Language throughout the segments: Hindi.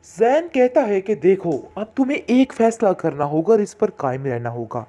ज़ैन कहता है कि देखो, अब तुम्हें एक फ़ैसला करना होगा और इस पर कायम रहना होगा।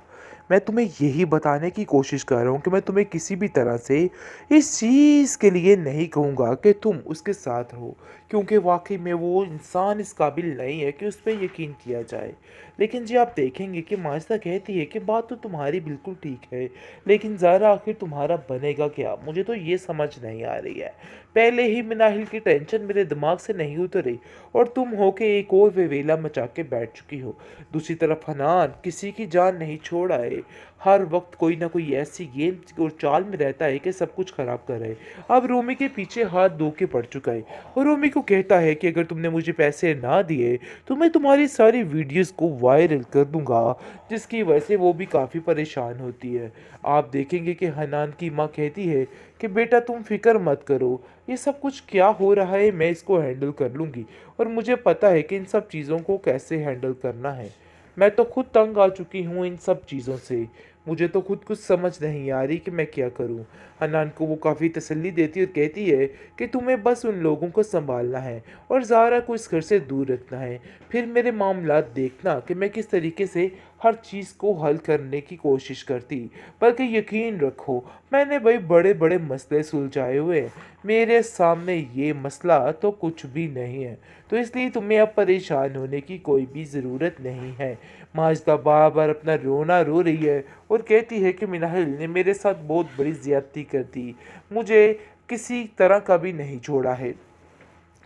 मैं तुम्हें यही बताने की कोशिश कर रहा हूँ कि मैं तुम्हें किसी भी तरह से इस चीज़ के लिए नहीं कहूँगा कि तुम उसके साथ रहो, क्योंकि वाक़ई में वो इंसान इस काबिल नहीं है कि उस पे यकीन किया जाए। लेकिन जी आप देखेंगे कि माजिदा कहती है कि बात तो तुम्हारी बिल्कुल ठीक है, लेकिन ज़ारा आखिर तुम्हारा बनेगा क्या? मुझे तो ये समझ नहीं आ रही है। पहले ही मिनाहिल की टेंशन मेरे दिमाग से नहीं उतरी और तुम हो के एक और वेवेला मचा के बैठ चुकी हो। दूसरी तरफ हनान किसी की जान नहीं छोड़ आए, हर वक्त कोई ना कोई ऐसी गेम और चाल में रहता है कि सब कुछ खराब कर रहे। अब रोमी के पीछे हाथ धो के पड़ चुका है और रोमी को कहता है कि अगर तुमने मुझे पैसे ना दिए तो मैं तुम्हारी सारी वीडियोस को वायरल कर दूंगा, जिसकी वजह से वो भी काफ़ी परेशान होती है। आप देखेंगे कि हनान की माँ कहती है कि बेटा तुम फिक्र मत करो, ये सब कुछ क्या हो रहा है मैं इसको हैंडल कर लूँगी और मुझे पता है कि इन सब चीज़ों को कैसे हैंडल करना है। मैं तो खुद तंग आ चुकी हूँ इन सब चीज़ों से। मुझे तो खुद कुछ समझ नहीं आ रही कि मैं क्या करूँ। हनान को वो काफ़ी तसल्ली देती है और कहती है कि तुम्हें बस उन लोगों को सँभालना है और ज़ारा को इस घर से दूर रखना है। फिर मेरे मामलात देखना कि मैं किस तरीके से हर चीज़ को हल करने की कोशिश करती। बल्कि यकीन रखो, मैंने भाई बड़े-बड़े मसले सुलझाए हुए हैं। मेरे सामने ये मसला तो कुछ भी नहीं है। तो इसलिए तुम्हें अब परेशान होने की कोई भी ज़रूरत नहीं है। माजिदा बार-बार अपना रोना रो रही है और कहती है कि मिनाहिल ने मेरे साथ बहुत बड़ी ज़्यादती कर दी। मुझे किसी तरह का भी नहीं छोड़ा है।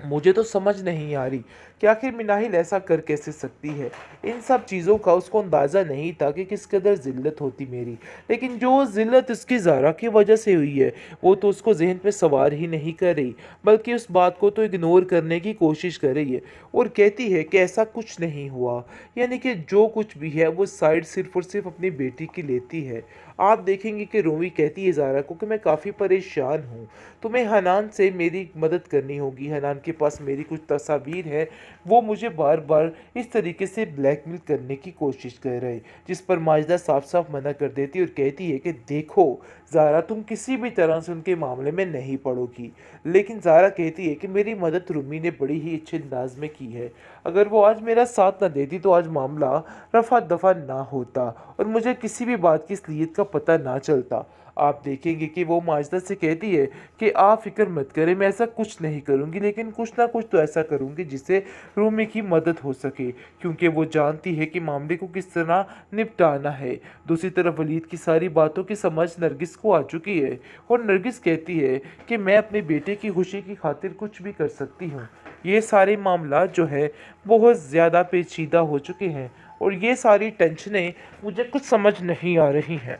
मुझे तो समझ नहीं आ रही कि आखिर मिनाहिल ऐसा कर कैसे सकती है। इन सब चीज़ों का उसको अंदाज़ा नहीं था कि किस कदर ज़िल्लत होती मेरी। लेकिन जो ज़िल्लत उसकी ज़ारा की वजह से हुई है, वो तो उसको ज़हन पे सवार ही नहीं कर रही, बल्कि उस बात को तो इग्नोर करने की कोशिश कर रही है और कहती है कि ऐसा कुछ नहीं हुआ। यानी कि जो कुछ भी है वो साइड सिर्फ़ और सिर्फ़ अपनी बेटी की लेती है। आप देखेंगे कि रोमी कहती है ज़ारा को कि मैं काफ़ी परेशान हूँ। तुम्हें हनान से मेरी मदद करनी होगी। हनान के पास मेरी कुछ तस्वीर है, वो मुझे बार-बार इस तरीके से ब्लैकमेल करने की कोशिश कर रहे, जिस पर माजिदा साफ-साफ मना कर देती है और कहती है कि देखो ज़ारा, तुम किसी भी तरह से उनके मामले में नहीं पड़ोगी। लेकिन ज़ारा कहती है कि मेरी मदद रूमी ने बड़ी ही अच्छे अंदाज में की है। अगर वो आज मेरा साथ ना देती तो आज मामला रफ़ा-दफ़ा ना होता और मुझे किसी भी बात की असलियत का पता ना चलता। आप देखेंगे कि वो माजिदा से कहती है कि आप फ़िक्र मत करें, मैं ऐसा कुछ नहीं करूँगी, लेकिन कुछ ना कुछ तो ऐसा करूँगी जिससे रूमी की मदद हो सके, क्योंकि वो जानती है कि मामले को किस तरह निपटाना है। दूसरी तरफ वलीद की सारी बातों की समझ नरगिस को आ चुकी है और नरगिस कहती है कि मैं अपने बेटे की खुशी की खातिर कुछ भी कर सकती हूँ। ये सारे मामला जो है बहुत ज़्यादा पेचीदा हो चुके हैं और ये सारी टेंशनें मुझे कुछ समझ नहीं आ रही हैं।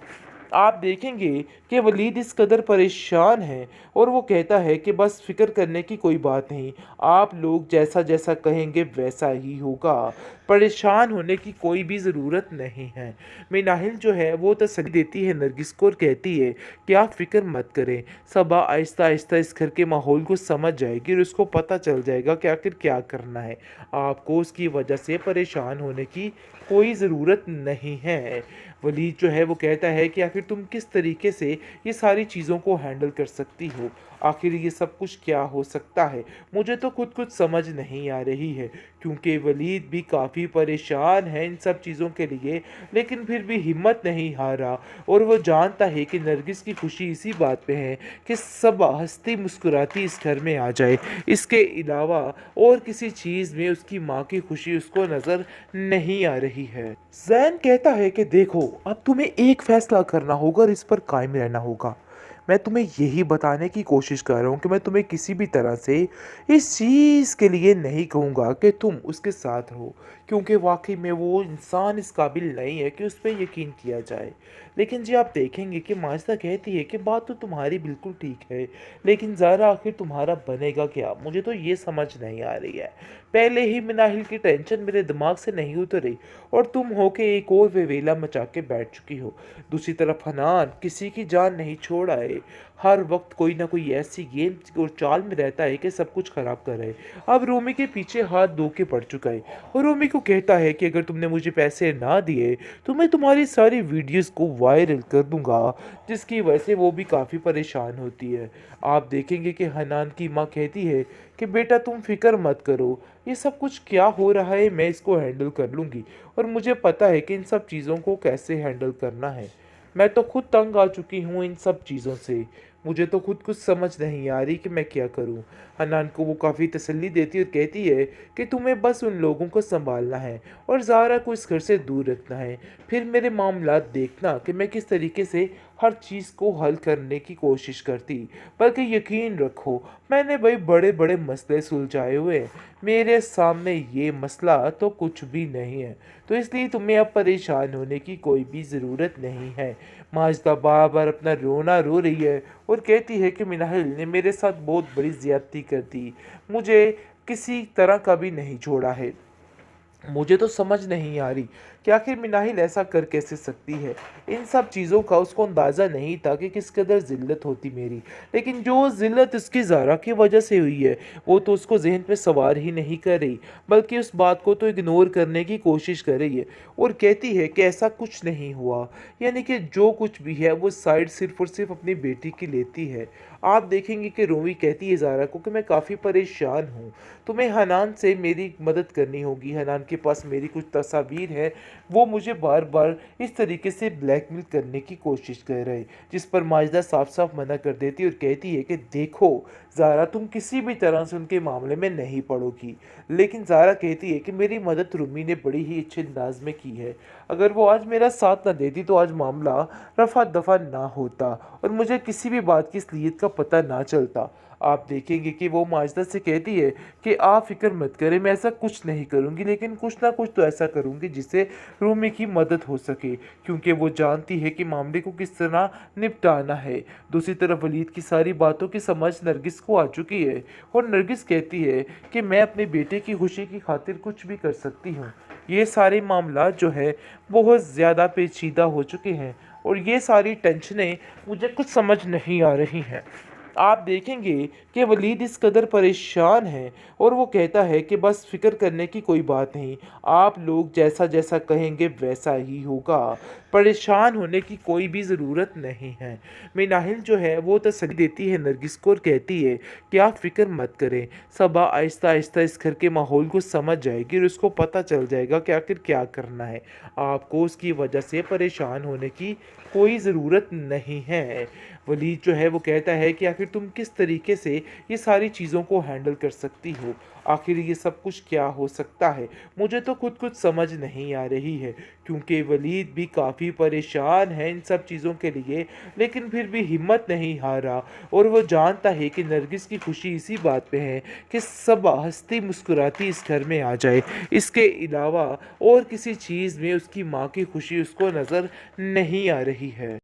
आप देखेंगे कि वलीद इस कदर परेशान है और वो कहता है कि बस फ़िक्र करने की कोई बात नहीं, आप लोग जैसा-जैसा कहेंगे वैसा ही होगा, परेशान होने की कोई भी ज़रूरत नहीं है। मिनाहिल जो है वो तसल्ली देती है नरगिस को और कहती है कि आप फ़िक्र मत करें, सबा आहिस्ता-आहिस्ता इस घर के माहौल को समझ जाएगी और उसको पता चल जाएगा कि आखिर क्या करना है। आपको उसकी वजह से परेशान होने की कोई ज़रूरत नहीं है। वलीद जो है वो कहता है कि आखिर तुम किस तरीके से ये सारी चीज़ों को हैंडल कर सकती हो? आखिर ये सब कुछ क्या हो सकता है? मुझे तो खुद कुछ समझ नहीं आ रही है, क्योंकि वलीद भी काफ़ी परेशान है इन सब चीज़ों के लिए, लेकिन फिर भी हिम्मत नहीं हारा और वो जानता है कि नरगिस की खुशी इसी बात पे है कि सब हँसती-मुस्कुराती इस घर में आ जाए। इसके अलावा और किसी चीज़ में उसकी माँ की खुशी उसको नज़र नहीं आ रही है। ज़ैन कहता है कि देखो, अब तुम्हें एक फ़ैसला करना होगा और इस पर कायम रहना होगा। मैं तुम्हें यही बताने की कोशिश कर रहा हूँ कि मैं तुम्हें किसी भी तरह से इस चीज़ के लिए नहीं कहूँगा कि तुम उसके साथ रहो, क्योंकि वाक़ई में वो इंसान इस काबिल नहीं है कि उस पे यकीन किया जाए। लेकिन जी आप देखेंगे कि माजिदा कहती है कि बात तो तुम्हारी बिल्कुल ठीक है, लेकिन ज़ारा आखिर तुम्हारा बनेगा क्या? मुझे तो ये समझ नहीं आ रही है। पहले ही मिनाहिल की टेंशन मेरे दिमाग से नहीं उतरी और तुम हो के एक और वेवेला मचा के बैठ चुकी हो। दूसरी तरफ हनान किसी की जान नहीं छोड़ आए, हर वक्त कोई ना कोई ऐसी गेम और चाल में रहता है कि सब कुछ खराब कर रहा है। अब रोमी के पीछे हाथ धो के पड़ चुका है और रोमी को कहता है कि अगर तुमने मुझे पैसे ना दिए तो मैं तुम्हारी सारी वीडियोस को वायरल कर दूंगा, जिसकी वजह से वो भी काफ़ी परेशान होती है। आप देखेंगे कि हनान की माँ कहती है कि बेटा तुम फिक्र मत करो, ये सब कुछ क्या हो रहा है मैं इसको हैंडल कर लूँगी और मुझे पता है कि इन सब चीज़ों को कैसे हैंडल करना है। मैं तो खुद तंग आ चुकी हूँ इन सब चीज़ों से। मुझे तो खुद कुछ समझ नहीं आ रही कि मैं क्या करूँ। हनान को वो काफ़ी तसल्ली देती है और कहती है कि तुम्हें बस उन लोगों को सँभालना है और ज़ारा को इस घर से दूर रखना है। फिर मेरे मामलात देखना कि मैं किस तरीके से हर चीज़ को हल करने की कोशिश करती। बल्कि यकीन रखो, मैंने भाई बड़े-बड़े मसले सुलझाए हुए हैं। मेरे सामने ये मसला तो कुछ भी नहीं है। तो इसलिए तुम्हें अब परेशान होने की कोई भी ज़रूरत नहीं है। माजिदा बार-बार अपना रोना रो रही है और कहती है कि मिनाहिल ने मेरे साथ बहुत बड़ी ज़्यादती कर दी। मुझे किसी तरह का भी नहीं छोड़ा है। मुझे तो समझ नहीं आ रही कि आखिर मिनाहिल ऐसा कर कैसे सकती है। इन सब चीज़ों का उसको अंदाज़ा नहीं था कि किस कदर ज़िल्लत होती मेरी। लेकिन जो ज़िल्लत उसकी ज़ारा की वजह से हुई है, वो तो उसको ज़हन पे सवार ही नहीं कर रही, बल्कि उस बात को तो इग्नोर करने की कोशिश कर रही है और कहती है कि ऐसा कुछ नहीं हुआ। यानी कि जो कुछ भी है वो साइड सिर्फ़ और सिर्फ़ अपनी बेटी की लेती है। आप देखेंगे कि रोमी कहती है ज़ारा को कि मैं काफ़ी परेशान हूँ। तुम्हें हनान से मेरी मदद करनी होगी। हनान के पास मेरी कुछ तस्वीर है, वो मुझे बार बार इस तरीके से ब्लैकमेल करने की कोशिश कर रहे, जिस पर माजिदा साफ साफ मना कर देती और कहती है कि देखो ज़ारा, तुम किसी भी तरह से उनके मामले में नहीं पड़ोगी। लेकिन ज़ारा कहती है कि मेरी मदद रुमी ने बड़ी ही अच्छे अंदाज में की है। अगर वो आज मेरा साथ ना देती तो आज मामला रफा दफा ना होता और मुझे किसी भी बात की असलियत का पता ना चलता। आप देखेंगे कि वो माजिदा से कहती है कि आप फ़िक्र मत करें, मैं ऐसा कुछ नहीं करूँगी, लेकिन कुछ ना कुछ तो ऐसा करूँगी जिससे रूमी की मदद हो सके, क्योंकि वो जानती है कि मामले को किस तरह निपटाना है। दूसरी तरफ वलीद की सारी बातों की समझ नरगिस को आ चुकी है और नरगिस कहती है कि मैं अपने बेटे की खुशी की खातिर कुछ भी कर सकती हूँ। ये सारे मामला जो है बहुत ज़्यादा पेचीदा हो चुके हैं और ये सारी टेंशनें मुझे कुछ समझ नहीं आ रही हैं। आप देखेंगे कि वलीद इस कदर परेशान है और वो कहता है कि बस फ़िक्र करने की कोई बात नहीं, आप लोग जैसा जैसा कहेंगे वैसा ही होगा, परेशान होने की कोई भी ज़रूरत नहीं है। मिनाहिल जो है वो तसल्ली देती है नरगिस को और कहती है कि आप फ़िक्र मत करें, सबा आहिस्ता आहिस्ता इस घर के माहौल को समझ जाएगी और उसको पता चल जाएगा कि आखिर क्या करना है। आपको उसकी वजह से परेशान होने की कोई ज़रूरत नहीं है। वलीद जो है वो कहता है कि आखिर तुम किस तरीके से ये सारी चीज़ों को हैंडल कर सकती हो, आखिर ये सब कुछ क्या हो सकता है। मुझे तो खुद कुछ समझ नहीं आ रही है, क्योंकि वलीद भी काफ़ी परेशान है इन सब चीज़ों के लिए, लेकिन फिर भी हिम्मत नहीं हारा और वो जानता है कि नरगिस की खुशी इसी बात पे है कि सब हंसती मुस्कुराती इस घर में आ जाए। इसके अलावा और किसी चीज़ में उसकी माँ की खुशी उसको नज़र नहीं आ रही है।